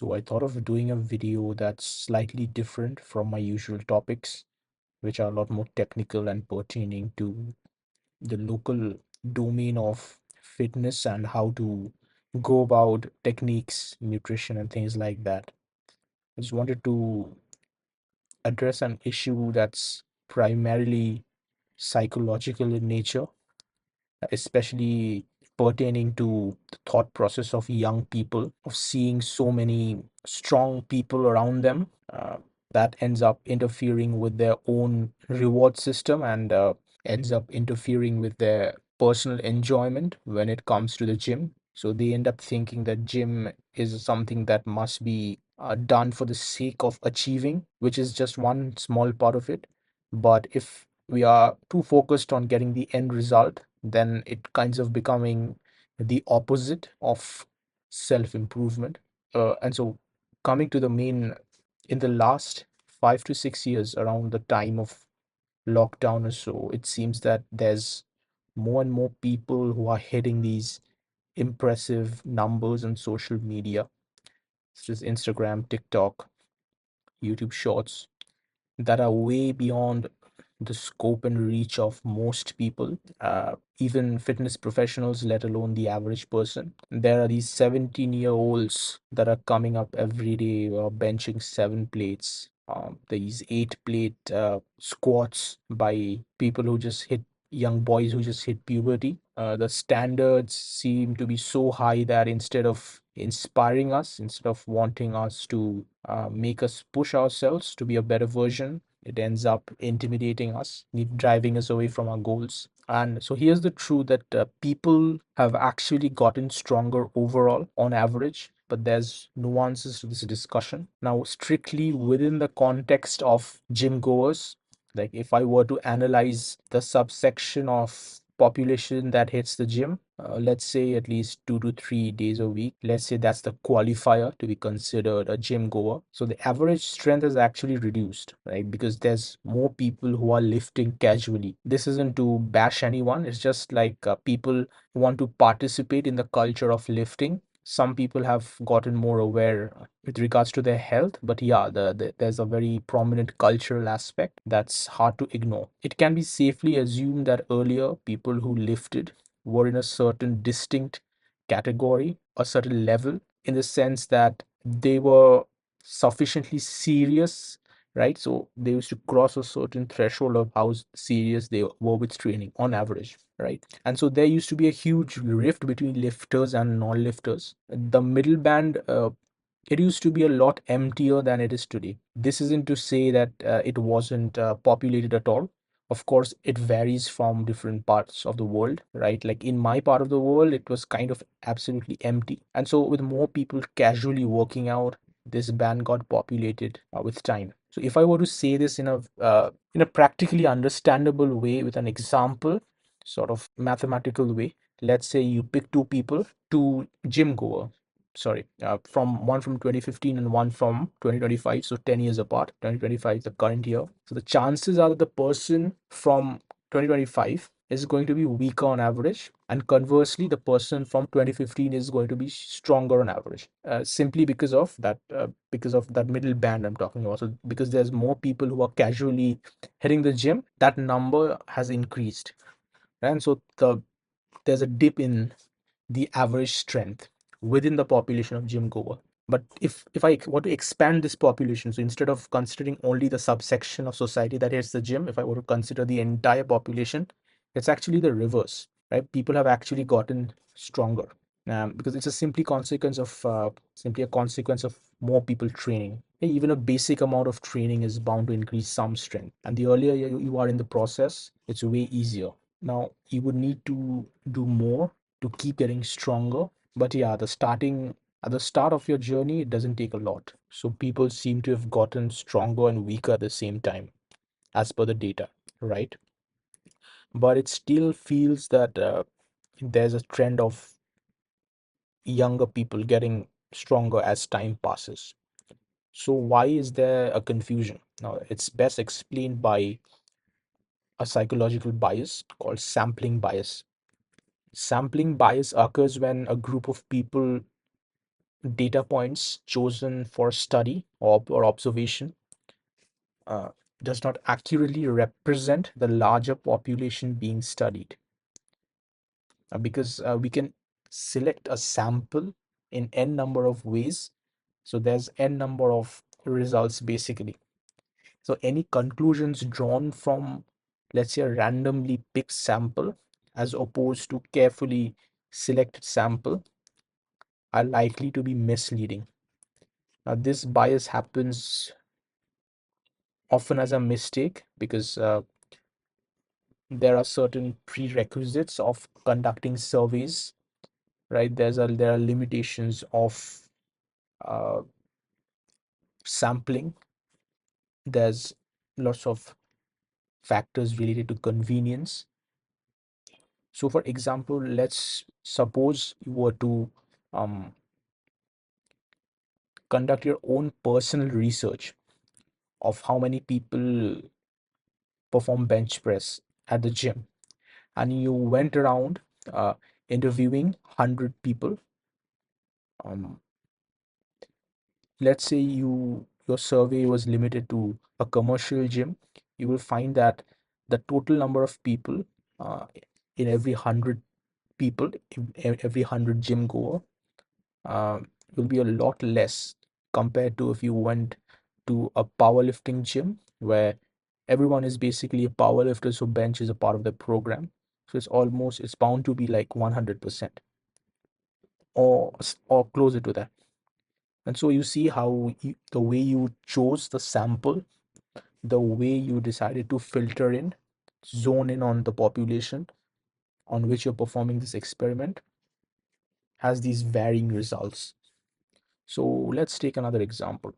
So I thought of doing a video that's slightly different from my usual topics, which are a lot more technical and pertaining to the local domain of fitness and how to go about techniques, nutrition, and things like that. I just wanted to address an issue that's primarily psychological in nature, especially pertaining to the thought process of young people, of seeing so many strong people around them. That ends up interfering with their own reward system and ends up interfering with their personal enjoyment when it comes to the gym. So they end up thinking that gym is something that must be done for the sake of achieving, which is just one small part of it. But if we are too focused on getting the end result, then it kinds of becoming the opposite of self improvement. And so, coming to the main, in the last 5 to 6 years, around the time of lockdown or so, it seems that there's more and more people who are hitting these impressive numbers on social media, such as Instagram, TikTok, YouTube Shorts, that are way beyond the scope and reach of most people, even fitness professionals, let alone the average person. There are these 17-year-olds that are coming up every day, benching 7 plates. These 8 plate squats by people who just hit young boys who just hit puberty. The standards seem to be so high that instead of inspiring us, instead of wanting us to make us push ourselves to be a better version, it ends up intimidating us, driving us away from our goals. And so here's the truth that people have actually gotten stronger overall on average, but there's nuances to this discussion. Now, strictly within the context of gym goers, like if I were to analyze the subsection of population that hits the gym, let's say at least 2 to 3 days a week, let's say that's the qualifier to be considered a gym goer. So the average strength is actually reduced, right? Because there's more people who are lifting casually. This isn't to bash anyone, it's just like people want to participate in the culture of lifting. Some people have gotten more aware with regards to their health, but yeah, there's a very prominent cultural aspect that's hard to ignore. It can be safely assumed that earlier people who lifted were in a certain distinct category, a certain level, in the sense that they were sufficiently serious, right? So they used to cross a certain threshold of how serious they were with training on average, right? And so there used to be a huge rift between lifters and non-lifters. The middle band, it used to be a lot emptier than it is today. This isn't to say that it wasn't populated at all. Of course, it varies from different parts of the world, right? Like in my part of the world, it was kind of absolutely empty. And so, with more people casually working out, this band got populated with time. So, if I were to say this in a practically understandable way with an example, sort of mathematical way, let's say you pick two people, two gym goer, sorry, from one from 2015 and one from 2025, so 10 years apart. 2025 is the current year, so the chances are that the person from 2025 is going to be weaker on average, and conversely the person from 2015 is going to be stronger on average, simply because of that middle band I'm talking about. So because there's more people who are casually hitting the gym, that number has increased, and so there's a dip in the average strength within the population of gym goer. But if I were to expand this population, so instead of considering only the subsection of society that hits the gym, if I were to consider the entire population, it's actually the reverse, right? People have actually gotten stronger, because it's a simply a consequence of more people training. Hey, even a basic amount of training is bound to increase some strength, and the earlier you are in the process, it's way easier. Now you would need to do more to keep getting stronger. But yeah, the starting at the start of your journey, it doesn't take a lot. So people seem to have gotten stronger and weaker at the same time, as per the data, right? But it still feels that there's a trend of younger people getting stronger as time passes. So why is there a confusion? Now, it's best explained by a psychological bias called sampling bias. Sampling bias occurs when a group of people data points chosen for study or observation uh, does not accurately represent the larger population being studied. Because we can select a sample in n number of ways. So there's n number of results basically. So any conclusions drawn from, let's say, a randomly picked sample as opposed to carefully selected sample are likely to be misleading. Now, this bias happens often as a mistake because there are certain prerequisites of conducting surveys, right? There are limitations of uh, sampling. There's lots of factors related to convenience. So, for example, let's suppose you were to um, conduct your own personal research of how many people perform bench press at the gym, and you went around uh, interviewing 100 people. Um, let's say your survey was limited to a commercial gym. You will find that the total number of people uh, in every 100 people, every 100 gym goer, will be a lot less compared to if you went to a powerlifting gym where everyone is basically a powerlifter, so bench is a part of the program. So it's bound to be like 100% or closer to that. And so you see how the way you chose the sample, the way you decided to filter in, zone in on the population on which you're performing this experiment has these varying results. So let's take another example.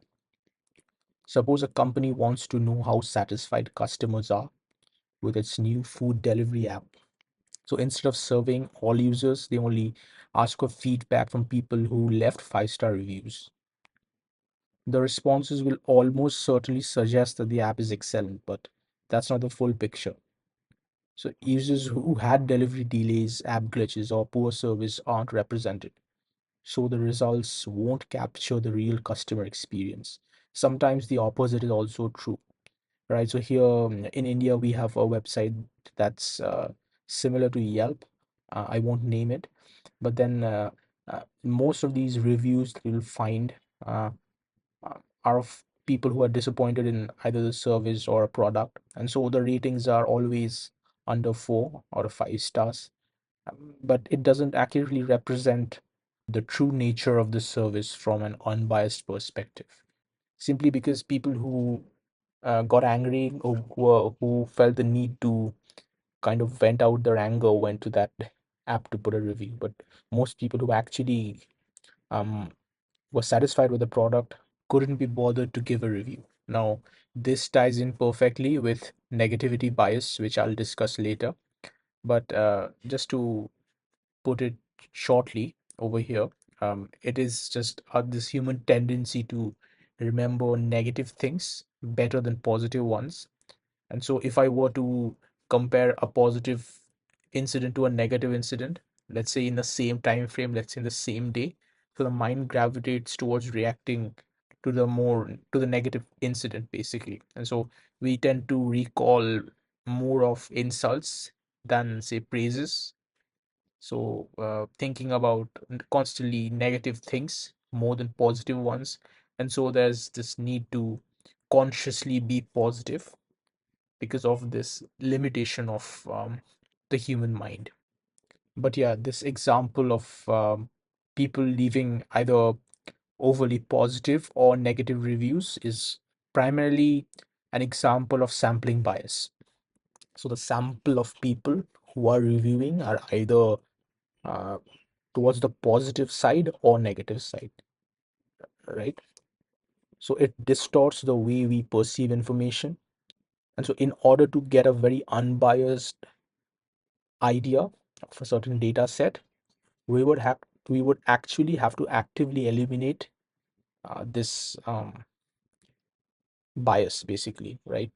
Suppose a company wants to know how satisfied customers are with its new food delivery app. So instead of surveying all users, they only ask for feedback from people who left 5-star reviews. The responses will almost certainly suggest that the app is excellent, but that's not the full picture. So users who had delivery delays, app glitches, or poor service aren't represented. So the results won't capture the real customer experience. Sometimes the opposite is also true, right? So here in India, we have a website that's similar to Yelp. I won't name it, but then most of these reviews you'll find uh, are of people who are disappointed in either the service or a product, and so the ratings are always under 4 out of 5 stars. But it doesn't accurately represent the true nature of the service from an unbiased perspective. Simply because people who got angry or who felt the need to kind of vent out their anger went to that app to put a review. But most people who actually um, were satisfied with the product couldn't be bothered to give a review. Now, this ties in perfectly with negativity bias, which I'll discuss later. But just to put it shortly over here, it is just this human tendency to remember negative things better than positive ones. And so, if I were to compare a positive incident to a negative incident, let's say in the same time frame, let's say in the same day, so the mind gravitates towards reacting to the negative incident basically. And so we tend to recall more of insults than say praises. So thinking about constantly negative things more than positive ones. And so there's this need to consciously be positive because of this limitation of the human mind. But yeah, this example of people leaving either overly positive or negative reviews is primarily an example of sampling bias. So the sample of people who are reviewing are either uh, towards the positive side or negative side, right? So it distorts the way we perceive information. And so, in order to get a very unbiased idea of a certain data set, we would have we would actually have to actively eliminate this bias, basically, right?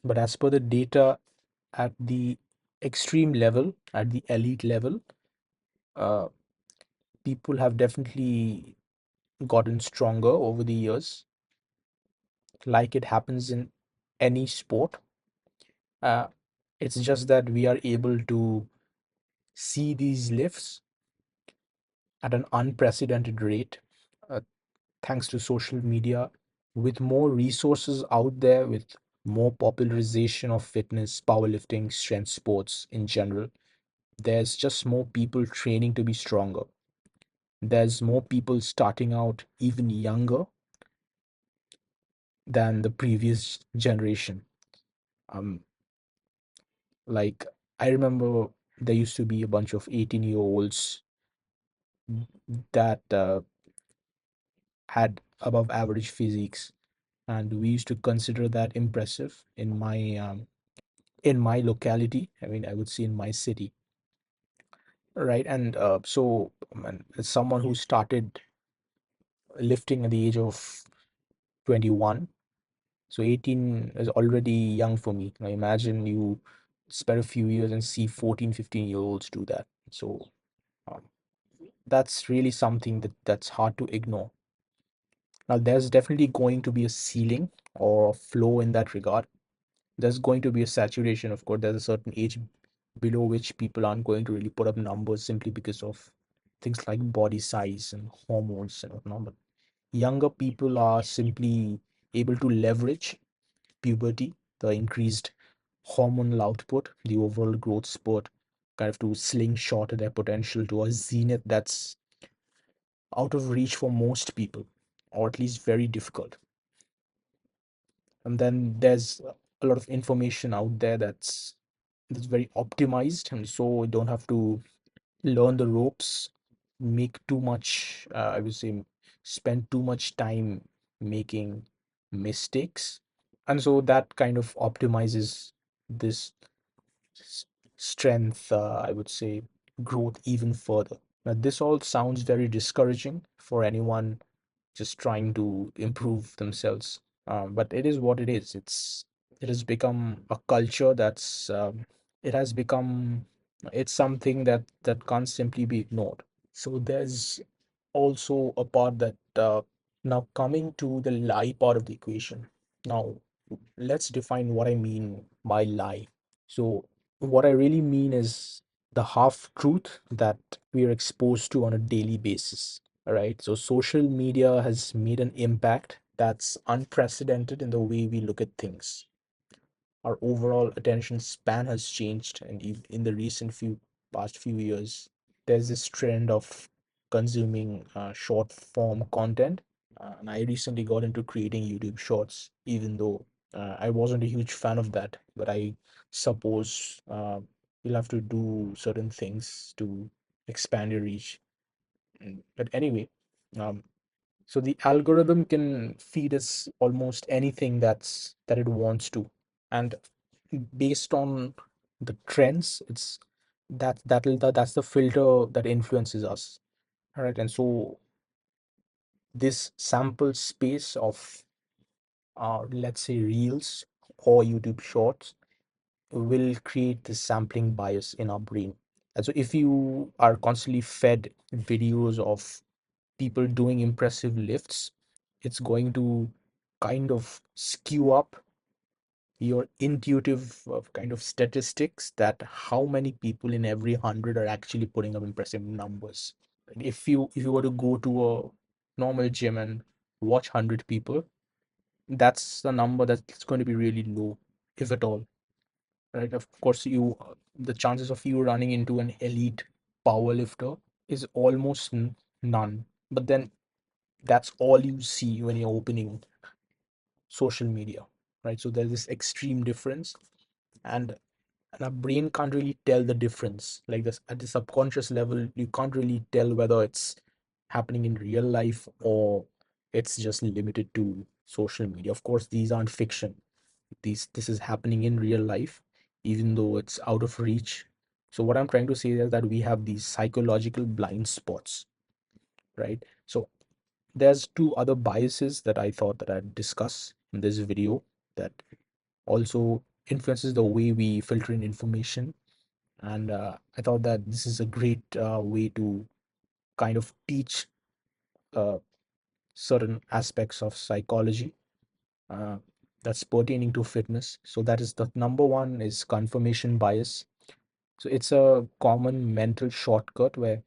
But as per the data at the extreme level, at the elite level, uh, people have definitely gotten stronger over the years, like it happens in any sport. Uh, it's just that we are able to see these lifts at an unprecedented rate, uh, thanks to social media, with more resources out there, with more popularization of fitness, powerlifting, strength sports in general. There's just more people training to be stronger. There's more people starting out even younger than the previous generation. Um, like I remember there used to be a bunch of 18-year-olds that had above average physiques, and we used to consider that impressive in my locality. I mean, I would say in my city, right? And as someone who started lifting at the age of 21, so 18 is already young for me. Now imagine you spend a few years and see 14, 15-year-olds do that. So um, that's really something that's hard to ignore. Now there's definitely going to be a ceiling or a flow in that regard. There's going to be a saturation. Of course, there's a certain age below which people aren't going to really put up numbers simply because of things like body size and hormones and whatnot. But younger people are simply able to leverage puberty, the increased hormonal output, the overall growth spurt, kind of to slingshot their potential to a zenith that's out of reach for most people, or at least very difficult. And then there's a lot of information out there that's very optimized, and so you don't have to learn the ropes, make too much, I would say, spend too much time making mistakes. And so that kind of optimizes this s- strength, I would say, growth even further. Now, this all sounds very discouraging for anyone just trying to improve themselves. But it is what it is. It has become a culture it has become it's something that can't simply be ignored. So there's also a part that now coming to the lie part of the equation. Now let's define what I mean by lie. So what I really mean is the half truth that we are exposed to on a daily basis. All right. So social media has made an impact that's unprecedented in the way we look at things. Our overall attention span has changed, and in the recent few past few years, there's this trend of consuming short form content. And I recently got into creating YouTube shorts, even though I wasn't a huge fan of that. But I suppose you'll have to do certain things to expand your reach. But anyway, um, so the algorithm can feed us almost anything that it wants to, and based on the trends, that's the filter that influences us. All right, and so this sample space of let's say reels or YouTube shorts will create this sampling bias in our brain. And so if you are constantly fed videos of people doing impressive lifts, it's going to kind of skew up your intuitive kind of statistics that how many people in every 100 are actually putting up impressive numbers. And if you were to go to a normal gym and watch 100 people, that's the number that's going to be really low, if at all. Right? Of course, the chances of you running into an elite power lifter is almost none. But then that's all you see when you're opening social media, right? So there's this extreme difference, and our brain can't really tell the difference. Like this at the subconscious level, you can't really tell whether it's happening in real life or it's just limited to social media. Of course, these aren't fiction. This is happening in real life, even though it's out of reach. So what I'm trying to say is that we have these psychological blind spots, right? So there's two other biases that I thought that I'd discuss in this video that also influences the way we filter in information. And I thought that this is a great way to kind of teach uh, certain aspects of psychology uh, that's pertaining to fitness. So that is the number one is confirmation bias. So it's a common mental shortcut where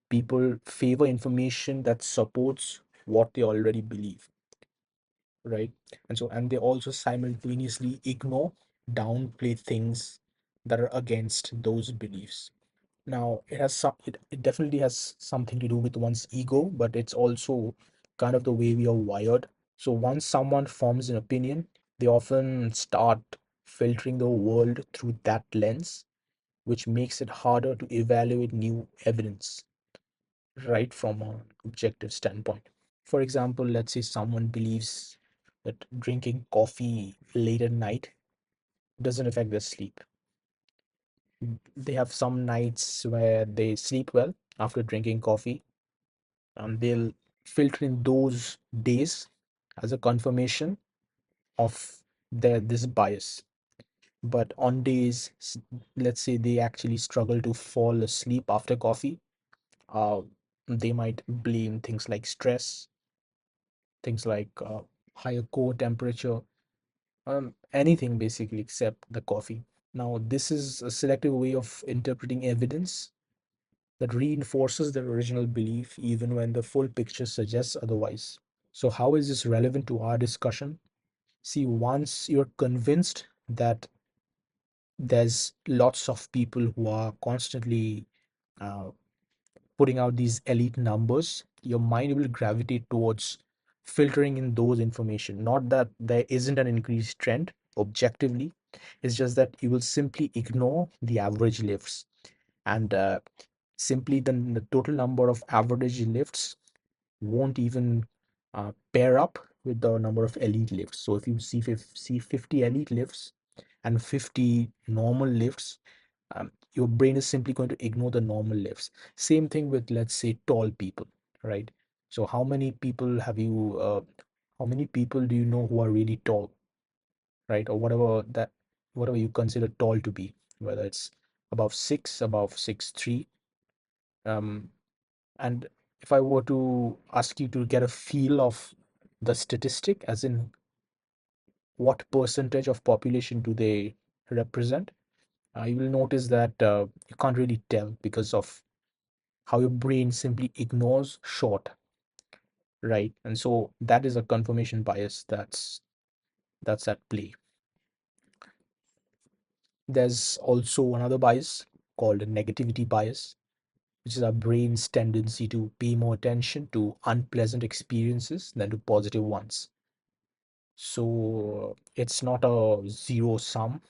people favor information that supports what they already believe, right? And they also simultaneously ignore, downplay things that are against those beliefs. Now, it definitely has something to do with one's ego, but it's also kind of the way we are wired. So once someone forms an opinion, they often start filtering the world through that lens, which makes it harder to evaluate new evidence, right, from an objective standpoint. For example, let's say someone believes that drinking coffee late at night doesn't affect their sleep. They have some nights where they sleep well after drinking coffee, and they'll filter in those days as a confirmation of this bias. But on days, let's say they actually struggle to fall asleep after coffee, uh, they might blame things like stress, things like higher core temperature, anything basically except the coffee. Now, this is a selective way of interpreting evidence that reinforces their original belief even when the full picture suggests otherwise. So, how is this relevant to our discussion? See, once you're convinced that there's lots of people who are constantly uh, putting out these elite numbers, your mind will gravitate towards filtering in those information. Not that there isn't an increased trend objectively, it's just that you will simply ignore the average lifts, and simply the total number of average lifts won't even pair up with the number of elite lifts. So if you see 50 elite lifts and 50 normal lifts, your brain is simply going to ignore the normal lifts. Same thing with, let's say, tall people, right? So how many people do you know who are really tall, right? Or whatever you consider tall to be, whether it's above 6'3". Um, and if I were to ask you to get a feel of the statistic, as in what percentage of population do they represent, you will notice that you can't really tell because of how your brain simply ignores short, right? And so that is a confirmation bias that's at play. There's also another bias called a negativity bias, which is our brain's tendency to pay more attention to unpleasant experiences than to positive ones. So it's not a zero sum,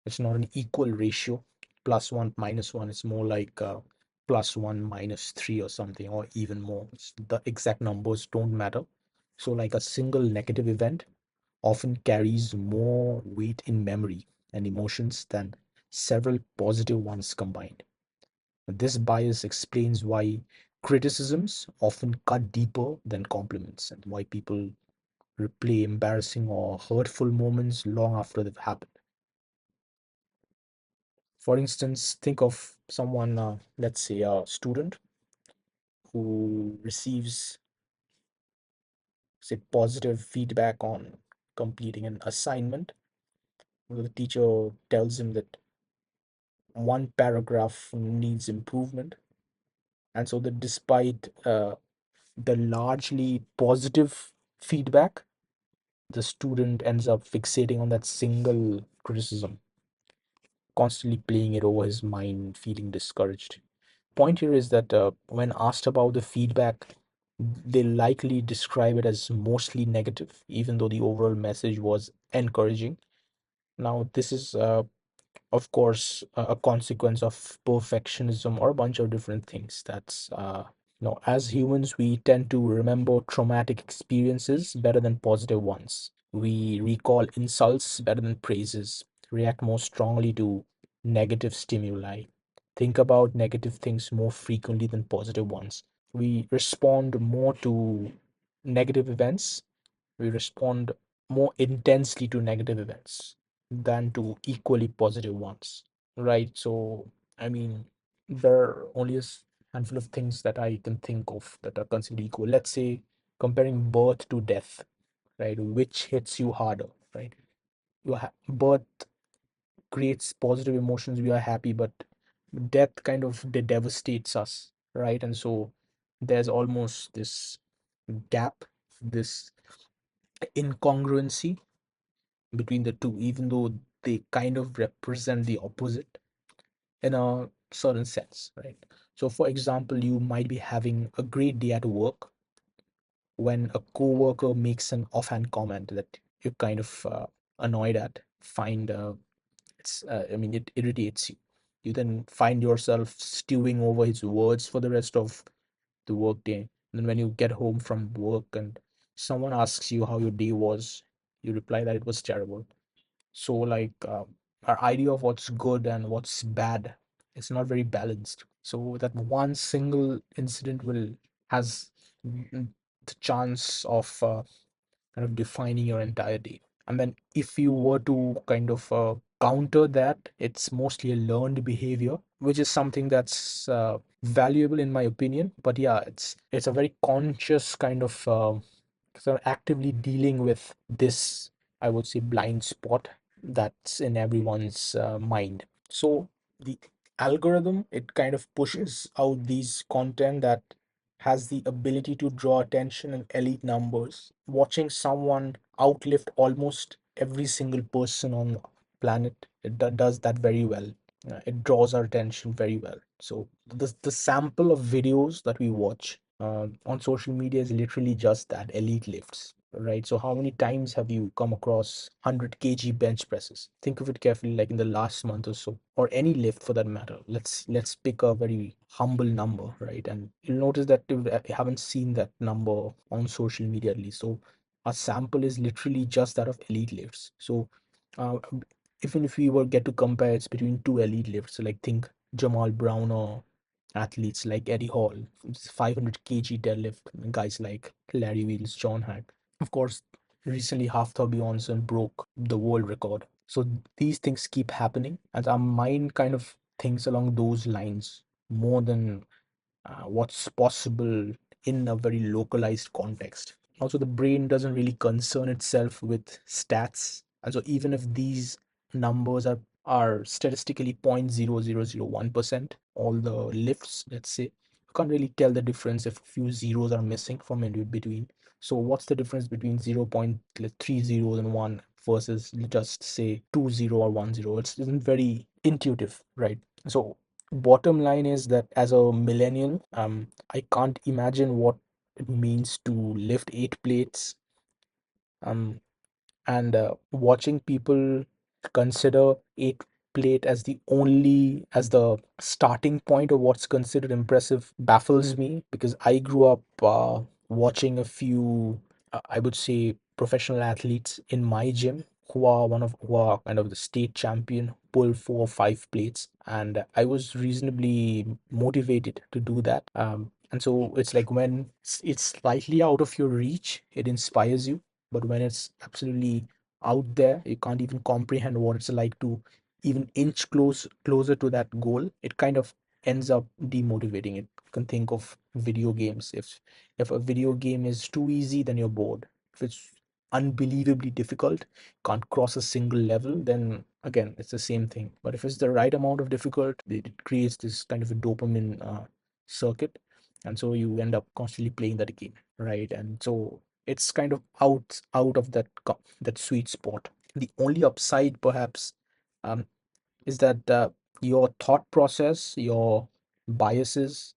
it's not an equal ratio, plus one minus one. It's more like plus one minus three or something, or even more. The exact numbers don't matter. So, like a single negative event often carries more weight in memory and emotions than several positive ones combined. This bias explains why criticisms often cut deeper than compliments, and why people replay embarrassing or hurtful moments long after they've happened. For instance, think of someone, let's say a student who receives, say, positive feedback on completing an assignment. The teacher tells him that one paragraph needs improvement, and so that despite the largely positive feedback, the student ends up fixating on that single criticism, constantly playing it over his mind, feeling discouraged. Point here is that when asked about the feedback, they likely describe it as mostly negative, even though the overall message was encouraging. Now, this is, of course, a consequence of perfectionism or a bunch of different things. As humans, we tend to remember traumatic experiences better than positive ones. We recall insults better than praises, react more strongly to negative stimuli, think about negative things more frequently than positive ones. We respond more to negative events, we respond more intensely to negative events than to equally positive ones, right? So, I mean, there only is. handful of things that I can think of that are considered equal. Let's say comparing birth to death, right? Which hits you harder, right? Birth creates positive emotions, we are happy, but death kind of devastates us, right? And so there's almost this gap, this incongruency between the two, even though they kind of represent the opposite in a certain sense, right? So, for example, you might be having a great day at work when a coworker makes an offhand comment that you're kind of annoyed at, find I mean, it irritates you. You then find yourself stewing over his words for the rest of the work day. And then when you get home from work and someone asks you how your day was, you reply that it was terrible. So, like, our idea of what's good and what's bad is not very balanced. So that one single incident will has the chance of kind of defining your entire day. And then if you were to kind of counter that, it's mostly a learned behavior, which is something that's valuable in my opinion. But yeah, it's a very conscious kind of actively dealing with this, I would say, blind spot that's in everyone's mind. So the algorithm, it kind of pushes out these content that has the ability to draw attention in elite numbers. Watching someone outlift almost every single person on the planet, does that very well. It draws our attention very well. So the sample of videos that we watch on social media is literally just that, elite lifts, right? So how many times have you come across 100 kg bench presses? Think of it carefully, like in the last month or so, or any lift for that matter. Let's pick a very humble number, right? And you'll notice that you haven't seen that number on social media at least. So our sample is literally just that of elite lifts. So uh, even if we were get to compare, it's between two elite lifts. So like think Jamal Brown, or athletes like Eddie Hall, 500 kg deadlift, guys like Larry Wheels, John Hack. Of course, recently Hafthor Bjornsson broke the world record. So these things keep happening, and our mind kind of thinks along those lines more than what's possible in a very localized context. Also, the brain doesn't really concern itself with stats, and so even if these numbers are statistically 0.0001%, all the lifts, let's say, you can't really tell the difference if a few zeros are missing from in between. So what's the difference between 0.3 zeros and 1 versus just say 2 0 or 1 0? It isn't very intuitive, right? So bottom line is that as a millennial, I can't imagine what it means to lift 8 plates, um and watching people consider 8 plate as the starting point of what's considered impressive baffles me, because I grew up watching a few I would say professional athletes in my gym who are kind of the state champion, pull 4 or 5 plates, and I was reasonably motivated to do that. And so it's like when it's slightly out of your reach, it inspires you, but when it's absolutely out there, you can't even comprehend what it's like to even inch closer to that goal. It kind of ends up demotivating. It you can think of video games. If a video game is too easy, then you're bored. If it's unbelievably difficult, can't cross a single level, then again it's the same thing. But if it's the right amount of difficult, it creates this kind of a dopamine circuit, and so you end up constantly playing that game, right? And so it's kind of out of that sweet spot. The only upside perhaps um, is that your thought process, your biases,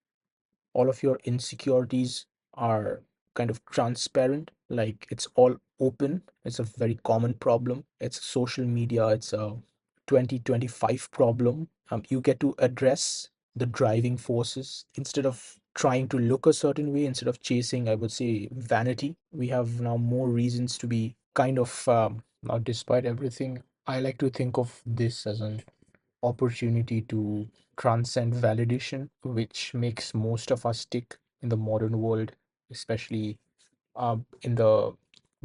all of your insecurities are kind of transparent, like it's all open. It's a very common problem. It's social media, it's a 2025 problem. You get to address the driving forces instead of trying to look a certain way, instead of chasing, I would say, vanity. We have now more reasons to be kind of now, despite everything, I like to think of this as an opportunity to transcend validation, which makes most of us tick in the modern world, especially in the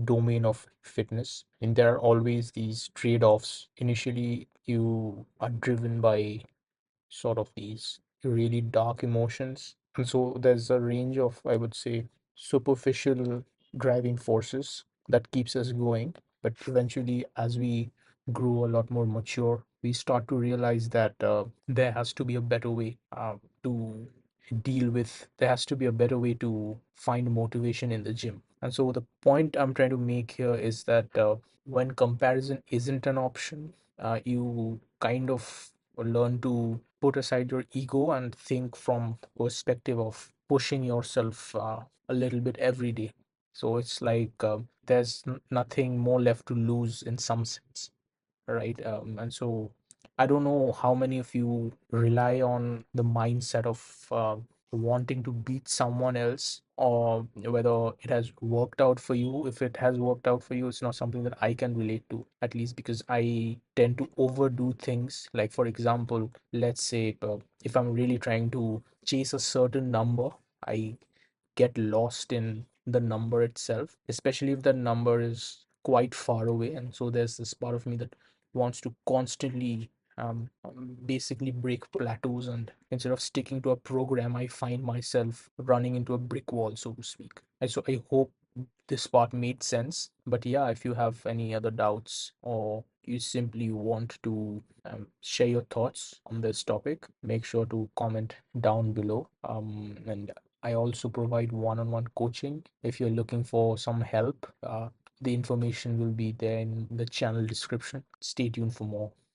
domain of fitness. And there are always these trade offs. Initially, you are driven by sort of these really dark emotions. And so there's a range of, I would say, superficial driving forces that keeps us going. But eventually, as we grow a lot more mature, we start to realize that there has to be a better way to deal with, there has to be a better way to find motivation in the gym. And so the point I'm trying to make here is that when comparison isn't an option, you kind of learn to put aside your ego and think from perspective of pushing yourself a little bit every day. So it's like there's nothing more left to lose in some sense, right? And so I don't know how many of you rely on the mindset of wanting to beat someone else, or whether it has worked out for you. If it has worked out for you, it's not something that I can relate to, at least because I tend to overdo things. Like, for example, let's say if I'm really trying to chase a certain number, I get lost in the number itself, especially if the number is quite far away. And so there's this part of me that wants to constantly basically break plateaus. And instead of sticking to a program, I find myself running into a brick wall, so to speak. And so I hope this part made sense. But yeah, if you have any other doubts, or you simply want to share your thoughts on this topic, make sure to comment down below. And I also provide one-on-one coaching. If you're looking for some help, the information will be there in the channel description. Stay tuned for more.